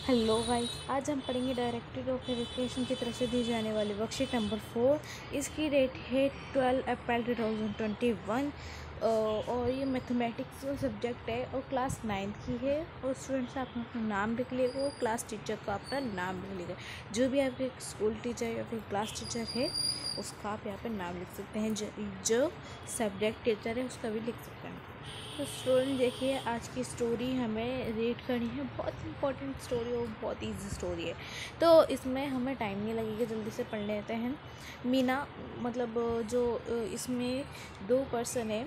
Hello guys, आज हम पढ़ेंगे डायरेक्टरेट ऑफ एजुकेशन की तरफ से दी जाने वाली वर्कशीट नंबर 4। इसकी डेट है 12 अप्रैल 2021 और ये मैथमेटिक्स सब्जेक्ट है और क्लास 9 की है। और स्टूडेंट्स आप अपना नाम लिख लेगा और क्लास टीचर का अपना नाम लिख लेगा। जो भी आपके स्कूल टीचर या फिर क्लास टीचर है उसका आप यहाँ पर नाम लिख सकते हैं। जो सब्जेक्ट टीचर है उसका भी लिख सकते हैं। तो स्टूडेंट देखिए, आज की स्टोरी हमें रीड करनी है। बहुत इंपॉर्टेंट स्टोरी और बहुत इजी स्टोरी है, तो इसमें हमें टाइम नहीं लगेगा, जल्दी से पढ़ लेते हैं। मीना मतलब जो इसमें दो पर्सन है,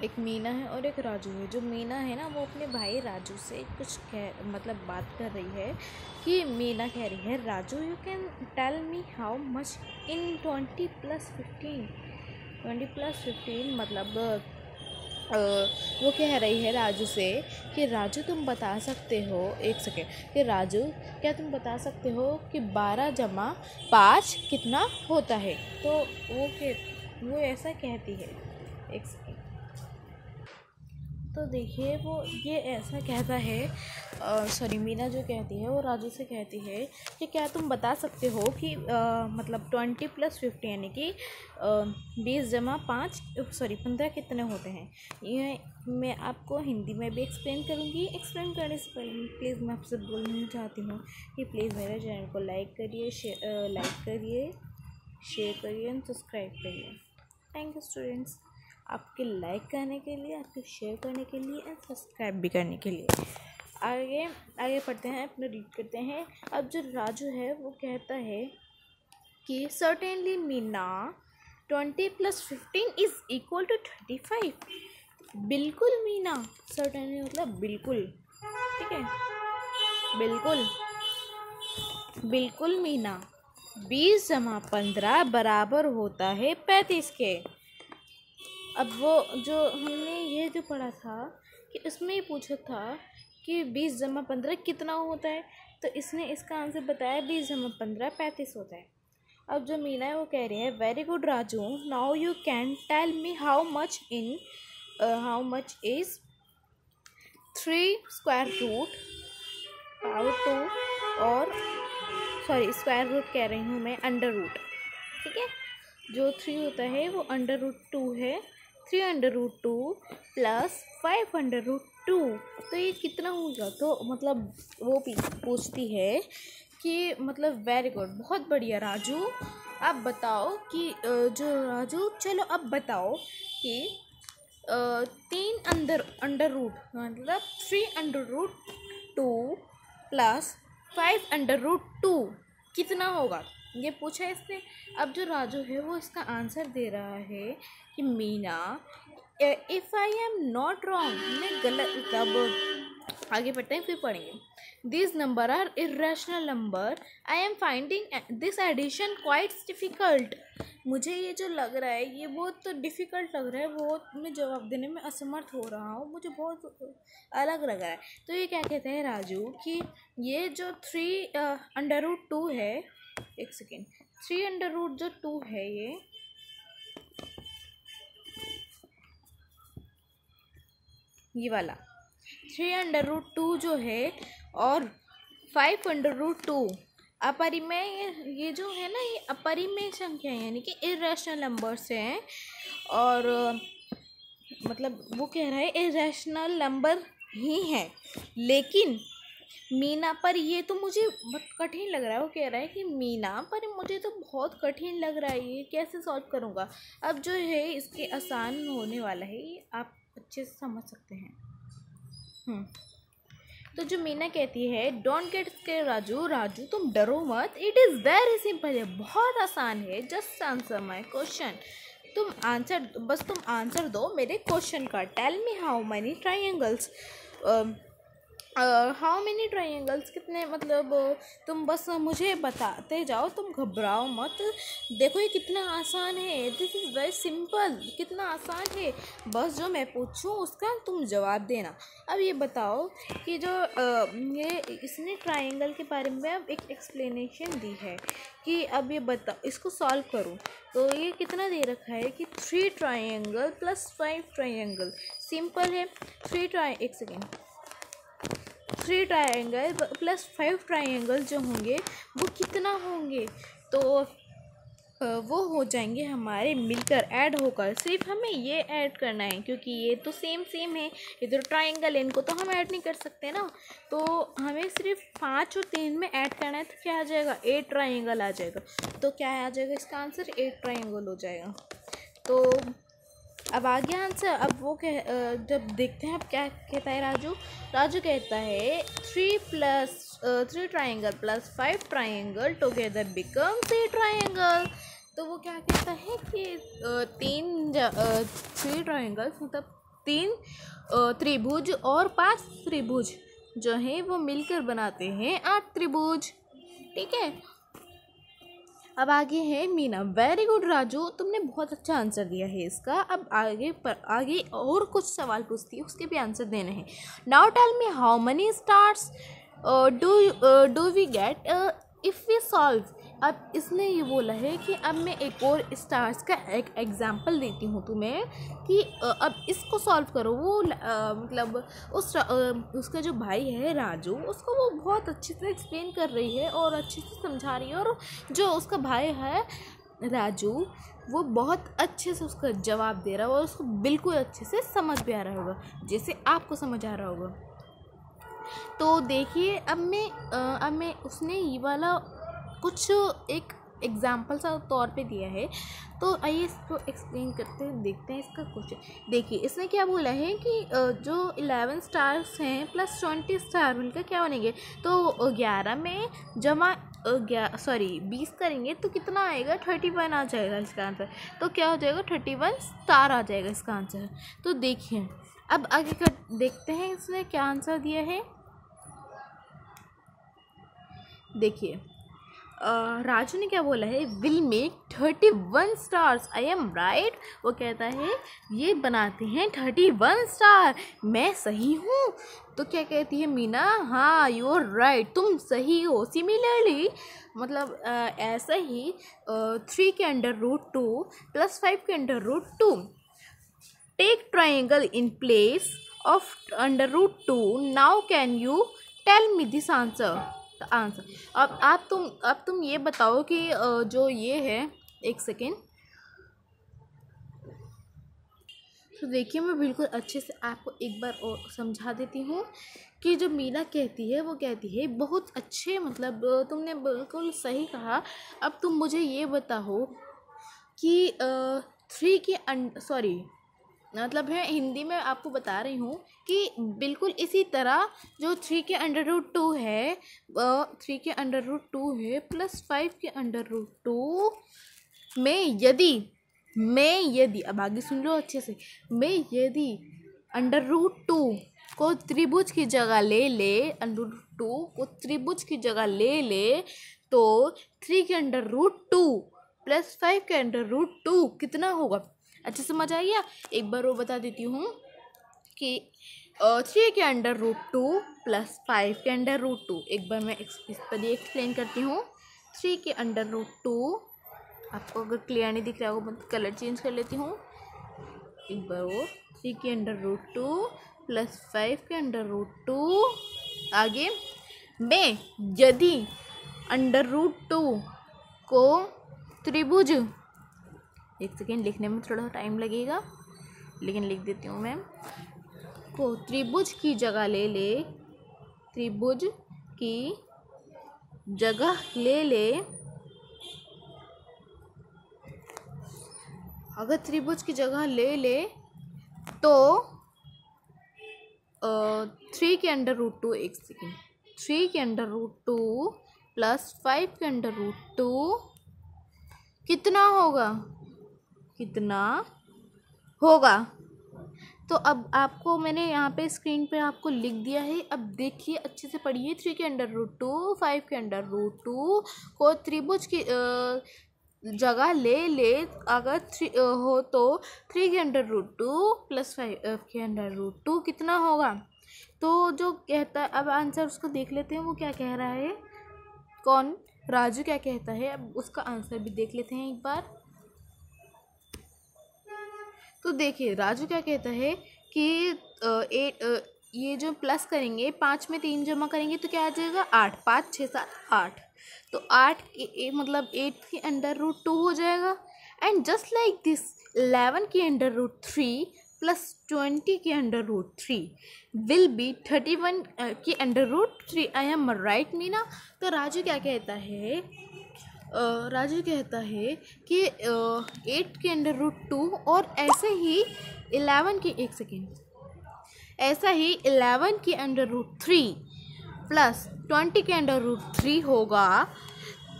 एक मीना है और एक राजू है। जो मीना है ना, वो अपने भाई राजू से कुछ मतलब बात कर रही है कि मीना कह रही है, Raju you can tell me how much in 20+15। 20+15 मतलब वो कह रही है राजू से कि राजू तुम बता सकते हो, एक सेकेंड, कि राजू क्या तुम बता सकते हो कि 12 जमा 5 कितना होता है। तो वो ऐसा कहती है, एक सेकेंड। तो देखिए, वो ये ऐसा कहता है, मीना जो कहती है वो राजू से कहती है कि क्या तुम बता सकते हो कि मतलब 20+15 यानी कि 20 जमा 15 कितने होते हैं। ये मैं आपको हिंदी में भी एक्सप्लेन करूँगी। एक्सप्लेन करने से पहले प्लीज़ मैं आपसे बोलना चाहती हूँ कि प्लीज़ मेरे चैनल को लाइक करिए, शेयर करिए एंड सब्सक्राइब करिए। थैंक यू स्टूडेंट्स, आपके लाइक करने के लिए, आपके शेयर करने के लिए एंड सब्सक्राइब भी करने के लिए। आगे पढ़ते हैं, अपने रीड करते हैं। अब जो राजू है वो कहता है कि certainly Meena 20+15 is equal to 35। बिल्कुल मीना, सर्टेनली मतलब बिल्कुल, ठीक है, बिल्कुल मीना 20 जमा 15 बराबर होता है 35 के। अब वो जो हमने ये जो पढ़ा था कि उसमें ये पूछा था कि 20 जमा 15 कितना होता है, तो इसने इसका आंसर बताया 20 जमा 15 35 होता है। अब जो मीना है वो कह रही है, very good Raju, now you can tell me how much is 3 square root power 2 और स्क्वायर रूट कह रही हूँ मैं, अंडर रूट, ठीक है। जो 3 होता है वो अंडर रूट 2 है। 3√2 प्लस 5√2, तो ये कितना होगा। तो मतलब वो पूछती है कि मतलब वेरी गुड, बहुत बढ़िया राजू, आप बताओ कि जो राजू, चलो अब बताओ कि 3 अंडर रूट मतलब 3√2 प्लस 5√2 कितना होगा, ये पूछा है इसने। अब जो राजू है वो इसका आंसर दे रहा है कि Meena, if I am not wrong, मैं गलत, तब आगे बढ़ते हैं फिर पढ़ेंगे। This number are irrational number, I am finding this addition quite difficult. मुझे ये जो लग रहा है ये बहुत डिफ़िकल्ट लग रहा है, बहुत मैं जवाब देने में असमर्थ हो रहा हूँ, मुझे बहुत अलग लग रहा है। तो ये क्या कहते हैं राजू कि ये जो 3√2 है, एक सेकेंड, 3√2 है, ये वाला 3√2 जो है और 5√2 अपरिमेय, ये जो है ना ये अपरिमेय संख्या है, यानी कि इरेशनल नंबर्स हैं। और मतलब वो कह रहा है इरेशनल नंबर ही है, लेकिन मीना पर ये तो मुझे बहुत कठिन लग रहा है। वो कह रहा है कि मीना पर मुझे तो बहुत कठिन लग रहा है, ये कैसे सॉल्व करूँगा। अब जो है इसके आसान होने वाला है, ये आप अच्छे से समझ सकते हैं। तो जो मीना कहती है, डोंट गेट स्केयर्ड राजू तुम डरो मत, इट इज़ वेरी सिंपल है, बहुत आसान है, जस्ट आंसर माई क्वेश्चन। तुम आंसर दो मेरे क्वेश्चन का। Tell me how many triangles, how many triangles, कितने, मतलब तुम बस मुझे बताते जाओ, तुम घबराओ मत। देखो ये कितना आसान है, दिस इज़ वेरी सिंपल, कितना आसान है, बस जो मैं पूछूं उसका तुम जवाब देना। अब ये बताओ कि जो ये इसने ट्राइंगल के बारे में अब एक एक्सप्लेनेशन दी है कि अब ये बताओ इसको सॉल्व करूं। तो ये कितना दे रखा है कि 3 ट्राइंगल प्लस 5 ट्राइंगल, सिंपल है। एक सेकेंड, 3 ट्राइंगल प्लस 5 ट्राइंगल जो होंगे वो कितना होंगे, तो वो हो जाएंगे हमारे मिलकर ऐड होकर। सिर्फ हमें ये ऐड करना है क्योंकि ये तो सेम सेम है, ये तो ट्राइंगल है, इनको तो हम ऐड नहीं कर सकते ना। तो हमें सिर्फ 5 और 3 में ऐड करना है, तो क्या आ जाएगा 8 ट्राइंगल आ जाएगा। तो क्या आ जाएगा इसका आंसर 8 ट्राइंगल हो जाएगा। तो अब आ गया आंसर। अब वो जब देखते हैं अब क्या कहता है राजू। राजू कहता है 3 triangle plus 5 triangle together becomes 8 triangle. तो वो क्या कहता है कि 3 ट्राइंगल्स मतलब 3 त्रिभुज और 5 त्रिभुज जो है वो मिलकर बनाते हैं 8 त्रिभुज। ठीक है। अब आगे है मीना। वेरी गुड राजू, तुमने बहुत अच्छा आंसर दिया है इसका। अब आगे और कुछ सवाल पूछती है, उसके भी आंसर देने हैं। Now tell me how many stars do we get if we solve. अब इसने ये बोला है कि अब मैं एक और स्टार्स का एक एग्जाम्पल देती हूँ तुम्हें कि अब इसको सॉल्व करो। वो मतलब उसका जो भाई है राजू, उसको वो बहुत अच्छे से एक्सप्लेन कर रही है और अच्छे से समझा रही है, और जो उसका भाई है राजू वो बहुत अच्छे से उसका जवाब दे रहा है और उसको बिल्कुल अच्छे से समझ भी आ रहा होगा जैसे आपको समझ आ रहा होगा। तो देखिए अब मैं उसने ये वाला कुछ एक एग्जाम्पल सा तौर पे दिया है, तो आइए इसको एक्सप्लेन करते हैं, देखते हैं इसका क्वेश्चन। देखिए इसने क्या बोला है कि जो 11 स्टार्स हैं प्लस 20 स्टार मिलकर क्या बनेंगे, तो 11 में जमा 20 करेंगे तो कितना आएगा 31 आ जाएगा इसका आंसर। तो क्या हो जाएगा 31 स्टार आ जाएगा इसका आंसर। तो देखिए अब आगे का देखते हैं इसने क्या आंसर दिया है। देखिए राजू ने क्या बोला है, will make 31 stars, I am right. वो कहता है ये बनाते हैं 31 स्टार, मैं सही हूँ। तो क्या कहती है मीना, हाँ यू आर राइट, तुम सही हो। सिमिलरली मतलब ऐसा ही 3 के अंडर रूट 2 प्लस 5 के under root 2 take triangle in place of under root 2। Now can you tell me this answer answer. अब तुम ये बताओ कि जो ये है, एक सेकेंड। तो देखिए मैं बिल्कुल अच्छे से आपको एक बार और समझा देती हूँ कि जो मीना कहती है वो कहती है बहुत अच्छे, मतलब तुमने बिल्कुल सही कहा। अब तुम मुझे ये बताओ कि 3 के सॉरी मतलब है हिंदी में आपको बता रही हूँ कि बिल्कुल इसी तरह जो 3 के अंडर रूट 2 है 3 के अंडर रूट 2 है प्लस 5 के अंडर रूट 2 में यदि अब आगे सुन लो अच्छे से, मैं यदि अंडर रूट 2 को त्रिभुज की जगह ले अंडर रूट 2 को त्रिभुज की जगह ले तो 3 के अंडर रूट 2 प्लस 5 के अंडर रूट 2 कितना होगा। अच्छा समझ आई गया। एक बार वो बता देती हूँ कि 3 के अंडर रूट 2 प्लस 5 के अंडर रूट 2, एक बार मैं इस पर एक्सप्लेन करती हूँ। 3 के अंडर रूट 2, आपको अगर क्लियर नहीं दिख रहा होगा मैं कलर चेंज कर लेती हूँ एक बार। वो 3 के अंडर रूट 2 प्लस 5 के अंडर रूट 2 आगे में यदि अंडर रूट 2 को त्रिभुज, एक सेकेंड लिखने में थोड़ा टाइम लगेगा लेकिन लिख देती हूँ मैं, को त्रिभुज की जगह त्रिभुज की जगह ले अगर त्रिभुज की जगह ले तो 3 के अंडर रूट 2, एक सेकेंड, 3 के अंडर रूट 2 प्लस 5 के अंडर रूट 2 कितना होगा। तो अब आपको मैंने यहाँ पे स्क्रीन पे आपको लिख दिया है। अब देखिए अच्छे से पढ़िए। 3 के अंडर रूट 2 5 के अंडर रूट 2 को त्रिभुज की जगह ले अगर 3 हो तो 3 के अंडर रूट 2 प्लस 5 के अंडर रूट 2 कितना होगा। तो जो कहता है, अब आंसर उसको देख लेते हैं वो क्या कह रहा है, कौन राजू क्या कहता है। अब उसका आंसर भी देख लेते हैं एक बार। तो देखिए राजू क्या कहता है कि ये जो प्लस करेंगे 5 में 3 जमा करेंगे तो क्या आ जाएगा 8, 5 6 7 8। तो 8 मतलब 8 के अंडर रूट 2 हो जाएगा। एंड जस्ट लाइक दिस 11 के अंडर रूट 3 प्लस 20 के अंडर रूट 3 विल बी 31 के under root 3। I am right Meena? तो राजू क्या कहता है, राजू कहता है कि 8 के अंडर रूट 2 और ऐसे ही 11 के, एक सेकेंड, ऐसा ही 11 के अंडर रूट 3 प्लस 20 के अंडर रूट 3 होगा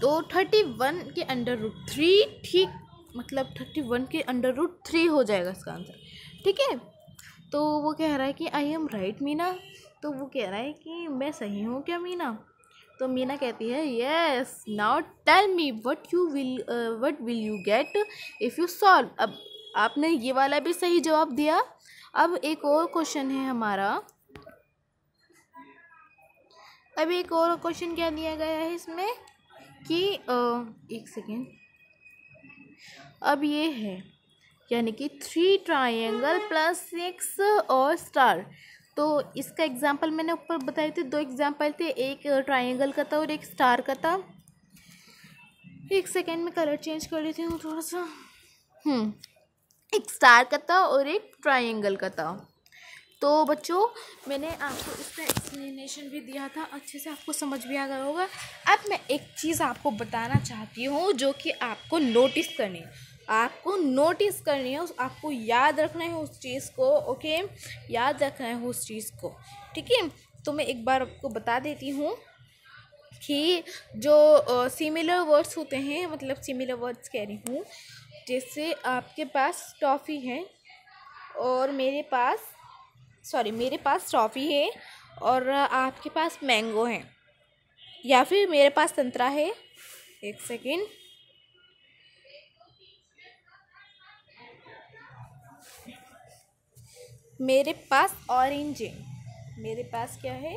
तो 31 के अंडर रूट 3, ठीक, मतलब 31 के अंडर रूट 3 हो जाएगा इसका आंसर। ठीक है, तो वो कह रहा है कि आई एम राइट मीना? तो वो कह रहा है कि मैं सही हूँ क्या मीना? तो मीना कहती है yes, now tell me what will you get if you solve. अब आपने ये वाला भी सही जवाब दिया। अब एक और क्वेश्चन है हमारा। अब एक और क्वेश्चन क्या दिया गया है इसमें कि एक सेकेंड, अब ये है यानी कि 3 ट्रायंगल प्लस 6 और स्टार। तो इसका एग्जाम्पल मैंने ऊपर बताए थे, 2 एग्जाम्पल थे, एक ट्रायंगल का था और एक स्टार का था। एक सेकेंड में कलर चेंज कर लेती हूँ थोड़ा सा। एक स्टार का था और एक ट्रायंगल का था। तो बच्चों मैंने आपको इसका एक्सप्लेनेशन भी दिया था, अच्छे से आपको समझ भी आ गया होगा। अब मैं एक चीज़ आपको बताना चाहती हूँ जो कि आपको नोटिस करनी है, आपको याद रखना है उस चीज़ को। ओके, याद रखना है उस चीज़ को। ठीक है, तो मैं एक बार आपको बता देती हूँ कि जो सिमिलर वर्ड्स होते हैं, मतलब सिमिलर वर्ड्स कह रही हूँ, जैसे आपके पास टॉफ़ी है और मेरे पास टॉफ़ी है और आपके पास मैंगो है, या फिर मेरे पास संतरा है। एक सेकेंड, मेरे पास ऑरेंज है, मेरे पास क्या है,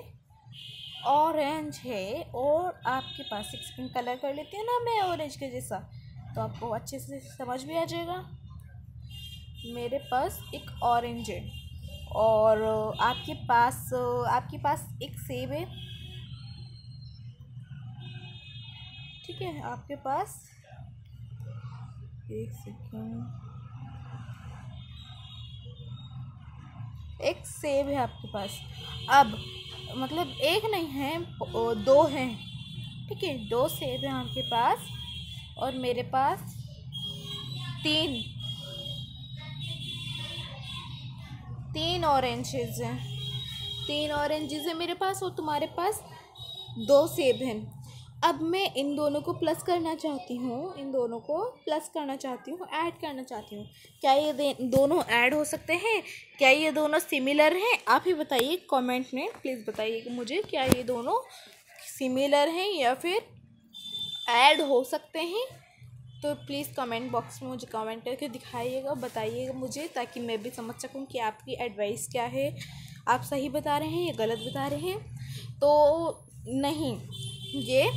ऑरेंज है, और आपके पास एक सेकेंड कलर कर लेते हैं ना मैं ऑरेंज के जैसा, तो आपको अच्छे से समझ भी आ जाएगा। मेरे पास एक ऑरेंज है और आपके पास एक सेब है। ठीक है, आपके पास, एक सेकेंड, एक सेब है आपके पास। अब मतलब एक नहीं है, 2 हैं। ठीक है, 2 सेब हैं आपके पास और मेरे पास 3 ऑरेंजेस हैं। 3 ऑरेंजेस हैं मेरे पास और तुम्हारे पास 2 सेब हैं। अब मैं इन दोनों को प्लस करना चाहती हूँ, ऐड करना चाहती हूँ। क्या ये दोनों ऐड हो सकते हैं? क्या ये दोनों सिमिलर हैं? आप ही बताइए कमेंट में, प्लीज़ बताइए कि मुझे क्या ये दोनों सिमिलर हैं या फिर ऐड हो सकते हैं। तो प्लीज़ कमेंट बॉक्स में मुझे कमेंट करके दिखाइएगा, बताइएगा मुझे, ताकि मैं भी समझ सकूं कि आपकी एडवाइस क्या है, आप सही बता रहे हैं या गलत बता रहे हैं। तो नहीं, ये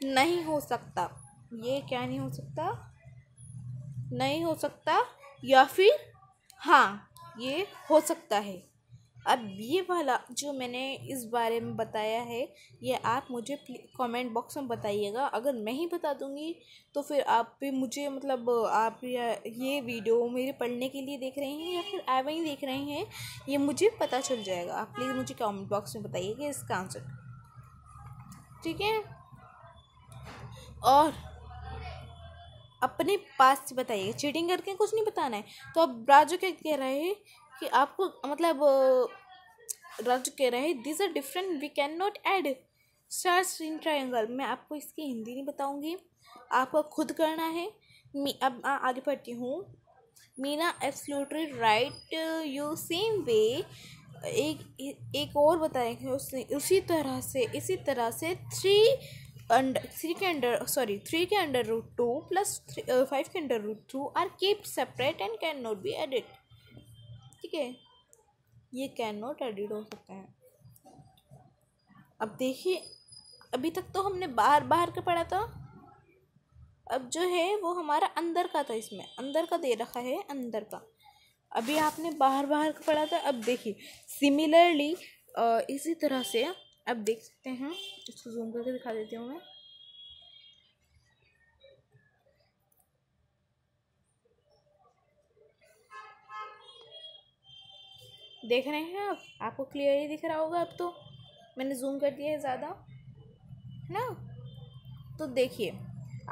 नहीं हो सकता। ये क्या नहीं हो सकता? नहीं हो सकता, या फिर हाँ ये हो सकता है। अब ये वाला जो मैंने इस बारे में बताया है, ये आप मुझे कमेंट बॉक्स में बताइएगा। अगर मैं ही बता दूंगी तो फिर आप भी मुझे, मतलब आप ये वीडियो मेरे पढ़ने के लिए देख रहे हैं या फिर ऐसे ही देख रहे हैं, ये मुझे पता चल जाएगा। आप प्लीज़ मुझे कमेंट बॉक्स में बताइएगा इसका आंसर। ठीक है, और अपने पास से बताइए, चीटिंग करके कुछ नहीं बताना है। तो अब राजू क्या कह रहे हैं कि आपको, मतलब राजू कह रहे हैं this are different, we can not add stars in triangle. मैं आपको इसकी हिंदी नहीं बताऊंगी, आपको खुद करना है। अब आगे पढ़ती हूँ। Meena absolutely right, you same way. एक और बताएंगे उसी तरह से 3 के अंडर रूट 2 प्लस 5 के under root 2 are keeped separate and can not be added. ठीक है, ये कैन नॉट एडिड हो सकते हैं। अब देखिए, अभी तक तो हमने बाहर का पढ़ा था, अब जो है वो हमारा अंदर का था। इसमें अंदर का दे रखा है, अंदर का। अभी आपने बाहर बाहर का पढ़ा था। अब देखिए सिमिलरली इसी तरह से अब देख सकते हैं, इसको जूम करके दिखा देती हूँ मैं। देख रहे हैं आप, आपको क्लियरली दिख रहा होगा। अब तो मैंने जूम कर दिया है ज़्यादा, है ना। तो देखिए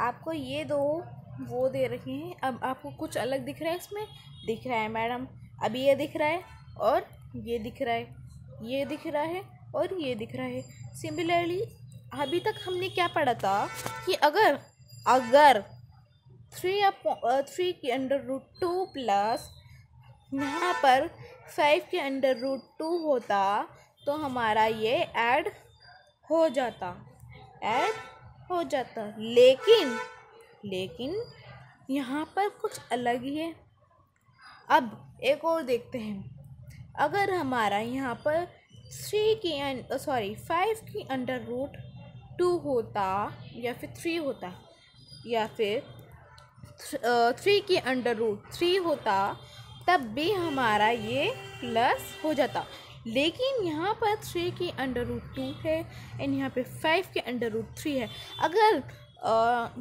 आपको ये दो वो दे रखे हैं। अब आपको कुछ अलग दिख रहा है इसमें, दिख रहा है मैडम। अब ये दिख रहा है और ये दिख रहा है, ये दिख रहा है और ये दिख रहा है। सिमिलरली अभी तक हमने क्या पढ़ा था कि अगर अगर 3 की अंडर रूट 2 प्लस यहाँ पर 5 के अंडर रूट 2 होता तो हमारा ये ऐड हो जाता, लेकिन यहाँ पर कुछ अलग ही है। अब एक और देखते हैं। अगर हमारा यहाँ पर 5 की अंडर रूट 2 होता या फिर 3 होता या फिर 3 की अंडर रूट 3 होता, तब भी हमारा ये प्लस हो जाता। लेकिन यहाँ पर 3 की अंडर रूट 2 है एंड यहाँ पे 5 के अंडर रूट 3 है। अगर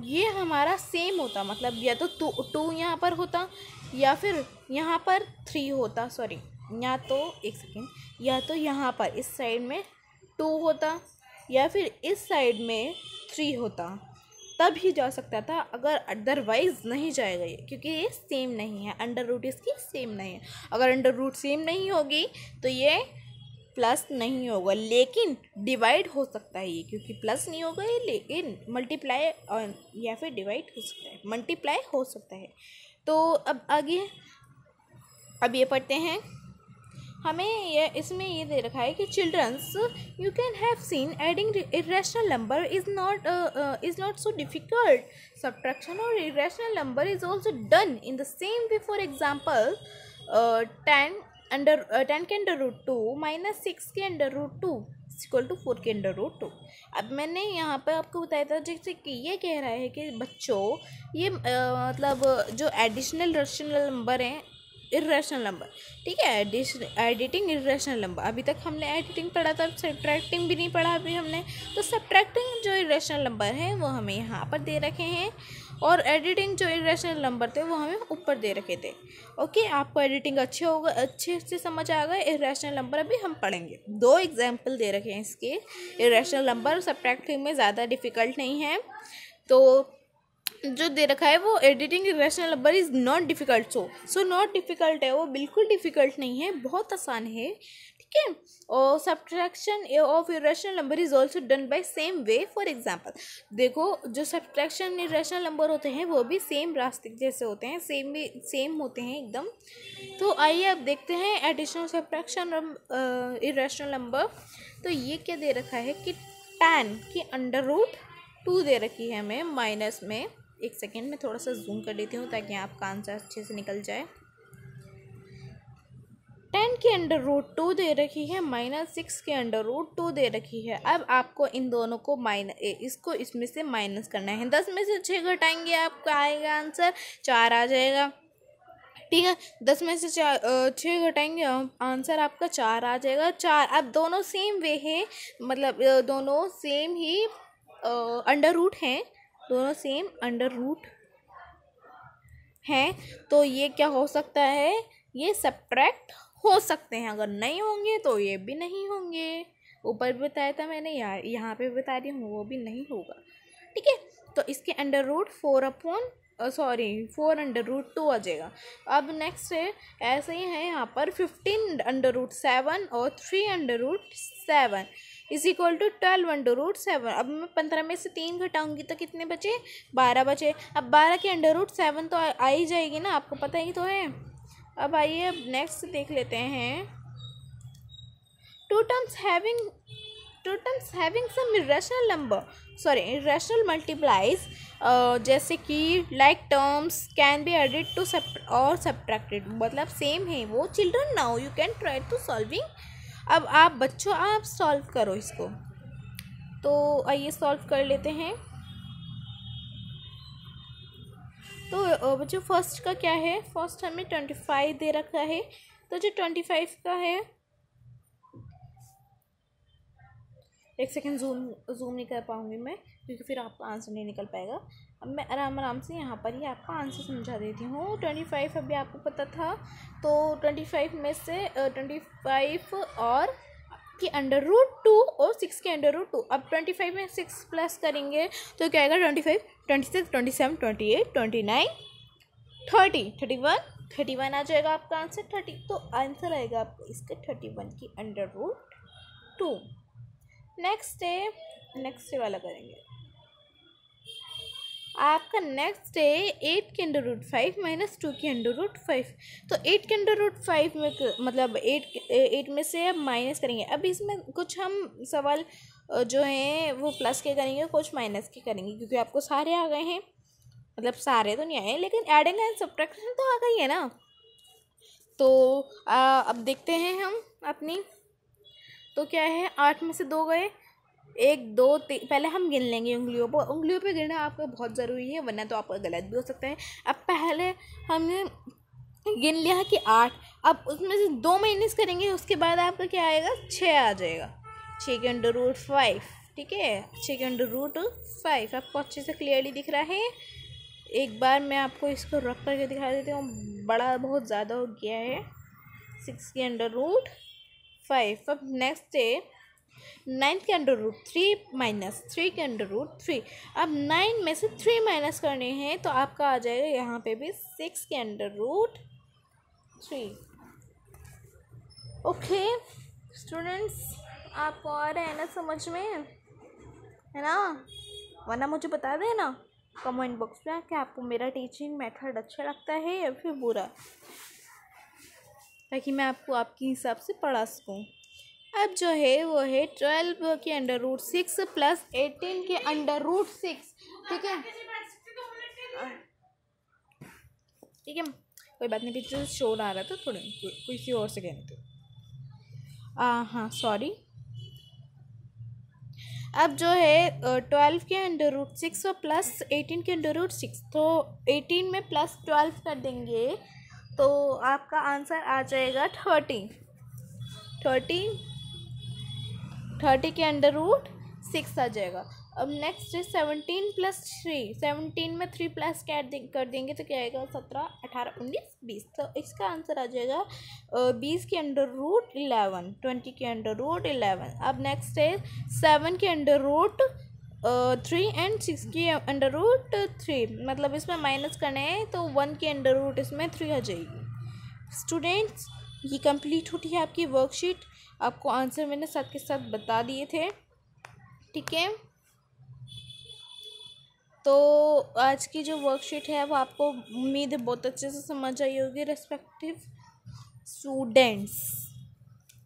ये हमारा सेम होता, मतलब या तो 2 यहाँ पर होता या फिर यहाँ पर 3 होता, सॉरी या तो एक सेकेंड, या तो यहाँ पर इस साइड में 2 होता या फिर इस साइड में 3 होता, तब ही जा सकता था। अगर अदरवाइज नहीं जाएगा ये, क्योंकि ये सेम नहीं है, अंडर रूट इसकी सेम नहीं है। अगर अंडर रूट सेम नहीं होगी तो ये प्लस नहीं होगा, लेकिन डिवाइड हो सकता है ये, क्योंकि प्लस नहीं होगा ये, लेकिन मल्टीप्लाई या फिर डिवाइड हो सकता है, मल्टीप्लाई हो सकता है। तो अब आगे अब ये पढ़ते हैं। हमें ये इसमें ये दे रखा है कि childrens you can have seen adding irrational number is not so difficult. Subtraction और irrational number is also done in the same way. For example 10 के अंडर रूट 2 माइनस 6 के अंडर रूट 2 इक्वल टू 4 के under root 2। अब मैंने यहाँ पर आपको बताया था जैसे कि ये कह रहा है कि बच्चों ये मतलब जो एडिशनल रेशनल नंबर हैं, इरेशनल नंबर, ठीक है, एडिटिंग इरेशनल नंबर। अभी तक हमने एडिटिंग पढ़ा था, सब्ट्रैक्टिंग भी नहीं पढ़ा अभी हमने। तो सब्ट्रैक्टिंग जो इरेशनल नंबर हैं वो हमें यहाँ पर दे रखे हैं और एडिटिंग जो इरेशनल नंबर थे वो हमें ऊपर दे रखे थे। ओके, आपको एडिटिंग अच्छे से समझ आ गए। इरेशनल नंबर अभी हम पढ़ेंगे। 2 एग्जाम्पल दे रखे हैं इसके। इरेशनल नंबर सब्ट्रैक्टिंग में ज़्यादा डिफ़िकल्ट नहीं है। तो जो दे रखा है वो editing irrational number is not difficult, so not difficult है, वो बिल्कुल डिफ़िकल्ट नहीं है, बहुत आसान है, ठीक है। और subtraction of irrational number is also done by same way. For example देखो, जो सब्ट्रैक्शन इरेशनल नंबर होते हैं वो भी सेम रास्ते जैसे होते हैं, सेम होते हैं एकदम। तो आइए अब देखते हैं एडिशनल सब्ट्रैक्शन इरेशनल नंबर। तो ये क्या दे रखा है कि 10 की अंडर रूट 2 दे रखी है हमें माइनस में। एक सेकेंड में थोड़ा सा जूम कर लेती हूँ ताकि आपका आंसर अच्छे से निकल जाए। 10 के अंडर रूट 2 दे रखी है माइनस 6 के अंडर रूट 2 दे रखी है। अब आपको इन दोनों को इसको इसमें से माइनस करना है। 10 में से 6 घटाएंगे, आपका आएगा आंसर 4 आ जाएगा, ठीक है। 10 में से 6 घटाएंगे, आंसर आपका 4 आ जाएगा। 4 अब दोनों सेम वे है, मतलब दोनों सेम ही अंडर रूट हैं, दोनों सेम अंडर रूट हैं। तो ये क्या हो सकता है, ये सब्ट्रैक्ट हो सकते हैं। अगर नहीं होंगे तो ये भी नहीं होंगे। ऊपर भी बताया था मैंने, यहाँ पे बता रही हूँ, वो भी नहीं होगा, ठीक है। तो इसके अंडर रूट 4 अंडर रूट 2 आ जाएगा। अब नेक्स्ट है ऐसे ही है यहाँ पर 15 अंडर रूट 7 और 3 under root 7 is equal to 12 under root 7। अब मैं 15 में से 3 घटाऊंगी तो कितने बचे, 12 बचे। अब 12 के अंडर रूट 7 तो आ ही जाएगी ना, आपको पता ही तो है। अब आइए अब नेक्स्ट देख लेते हैं। Two terms having some irrational multiplies, जैसे कि like terms can be added to और सब्ट्रैक्टेड, मतलब सेम है वो। Children now you can try to solving. अब आप बच्चों आप सॉल्व करो इसको। तो आइए सॉल्व कर लेते हैं। तो जो फर्स्ट का क्या है, फर्स्ट हमें 25 दे रखा है, तो जो 25 का है, एक सेकेंड जूम नहीं कर पाऊँगी मैं क्योंकि फिर आपका आंसर नहीं निकल पाएगा। अब मैं आराम से यहाँ पर ही आपका आंसर समझा देती हूँ। 25 अभी आपको पता था, तो 25 में से 25 और की √2 और 6 के √2। अब 25 में 6 प्लस करेंगे तो क्या आएगा, 25, 26, 27, 28, 29, 30, 31 आ जाएगा आपका आंसर 30। तो आंसर आएगा आपका इसका 31 की √2। नेक्स्ट डे वाला करेंगे। आपका नेक्स्ट डे 8 के √5 - 2 के √5। तो 8 के √5 में मतलब 8 में से अब माइनस करेंगे। अब इसमें कुछ हम सवाल जो हैं वो प्लस के करेंगे, कुछ माइनस के करेंगे, क्योंकि आपको सारे आ गए हैं, मतलब सारे तो नहीं आए लेकिन एडिंग एंड सब्ट्रैक्शन तो आ गई है ना। तो अब देखते हैं हम अपनी, तो क्या है, 8 में से 2 गए, 1 2 3, पहले हम गिन लेंगे उंगलियों पे गिनना आपका बहुत ज़रूरी है, वरना तो आपका गलत भी हो सकता है। अब पहले हमने गिन लिया है कि 8, अब उसमें से 2 माइनस करेंगे, उसके बाद आपका क्या आएगा, 6 आ जाएगा, 6 के √5, ठीक है, 6 के √5 आपको अच्छे से क्लियरली दिख रहा है। एक बार मैं आपको इसको रख करके दिखा देती हूँ, बड़ा बहुत ज़्यादा हो गया है, 6 के √5। अब नेक्स्ट डे 9 के √3 - 3 के √3। अब 9 में से 3 माइनस करने हैं, तो आपका आ जाएगा यहाँ पे भी 6 के √3। ओके स्टूडेंट्स, आपको आ रहा है ना समझ में, है ना, वरना मुझे बता देना कमेंट बॉक्स में कि आपको मेरा टीचिंग मेथड अच्छा लगता है या फिर बुरा, ताकि मैं आपको आपके हिसाब से पढ़ा सकूँ। अब जो है वो है 12 के √6 प्लस 18 के √6, ठीक है, ठीक है, कोई बात नहीं, पीछे शोर आ रहा था थोड़े, किसी और से कहने थे, हाँ सॉरी। अब जो है 12 के √6 और प्लस 18 के √6, तो 18 में प्लस 12 कर देंगे तो आपका आंसर आ जाएगा 30 के √6 आ जाएगा। अब नेक्स्ट है 17 + 3, 17 में 3 प्लस कर देंगे तो क्या आएगा, 17, 18, 19, 20, तो इसका आंसर आ जाएगा 20 के √11, 20 के √11। अब नेक्स्ट है 7 के √3 एंड 6 के √3, मतलब इसमें माइनस करना है तो 1 के √ इसमें 3 आ जाएगी। स्टूडेंट्स, ये कंप्लीट होती है आपकी वर्कशीट, आपको आंसर मैंने साथ के साथ बता दिए थे, ठीक है। तो आज की जो वर्कशीट है वो आपको उम्मीद है बहुत अच्छे से समझ आई होगी रिस्पेक्टिव स्टूडेंट्स।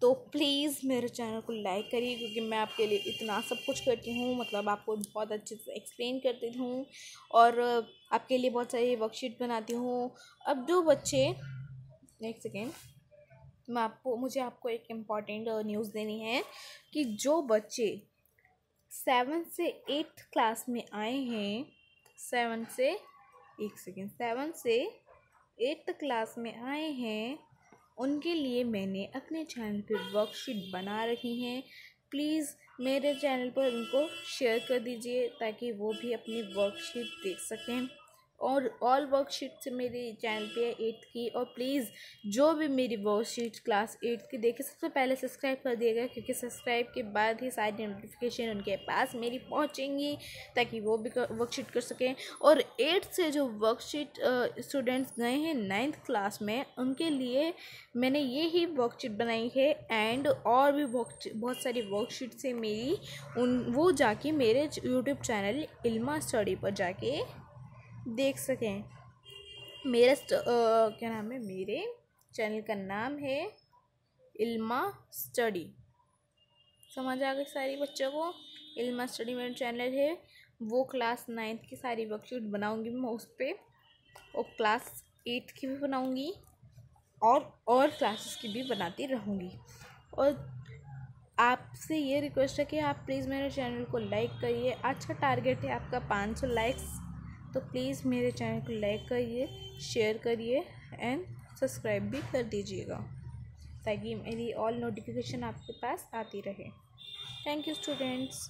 तो प्लीज़ मेरे चैनल को लाइक करिए, क्योंकि मैं आपके लिए इतना सब कुछ करती हूँ, मतलब आपको बहुत अच्छे से एक्सप्लेन करती हूँ और आपके लिए बहुत सारी वर्कशीट बनाती हूँ। अब जो बच्चे, एक सेकेंड, मुझे आपको एक इम्पॉर्टेंट न्यूज़ देनी है कि जो बच्चे 7 से 8th क्लास में आए हैं, 7 से 8th क्लास में आए हैं, उनके लिए मैंने अपने चैनल पर वर्कशीट बना रखी हैं। प्लीज़ मेरे चैनल पर उनको शेयर कर दीजिए ताकि वो भी अपनी वर्कशीट देख सकें। और ऑल वर्कशीट्स मेरे चैनल पे है 8th की, और प्लीज़ जो भी मेरी वर्कशीट क्लास 8th की देखे सबसे पहले सब्सक्राइब कर दिएगा, क्योंकि सब्सक्राइब के बाद ही सारी नोटिफिकेशन उनके पास मेरी पहुंचेंगी ताकि वो भी वर्कशीट कर सकें। और 8th से जो वर्कशीट स्टूडेंट्स गए हैं 9th क्लास में, उनके लिए मैंने ये ही वर्कशीट बनाई है, एंड और भी बहुत सारी वर्कशीट्स है मेरी, वो जाके मेरे यूट्यूब चैनल इल्मा स्टडी पर जाके देख सकें। मेरा क्या नाम है, मेरे चैनल का नाम है इल्मा स्टडी, समझ आ गई सारी बच्चों को। इल्मा स्टडी मेरा चैनल है, वो क्लास 9th की सारी वर्कशीट बनाऊंगी मैं उस पर, और क्लास 8th की भी बनाऊंगी और क्लासेस की भी बनाती रहूँगी। और आपसे ये रिक्वेस्ट है कि आप प्लीज़ मेरे चैनल को लाइक करिए। आज का टारगेट है आपका 500 लाइक्स, तो प्लीज़ मेरे चैनल को लाइक करिए, शेयर करिए एंड सब्सक्राइब भी कर दीजिएगा, ताकि मेरी ऑल नोटिफिकेशन आपके पास आती रहे। Thank you students.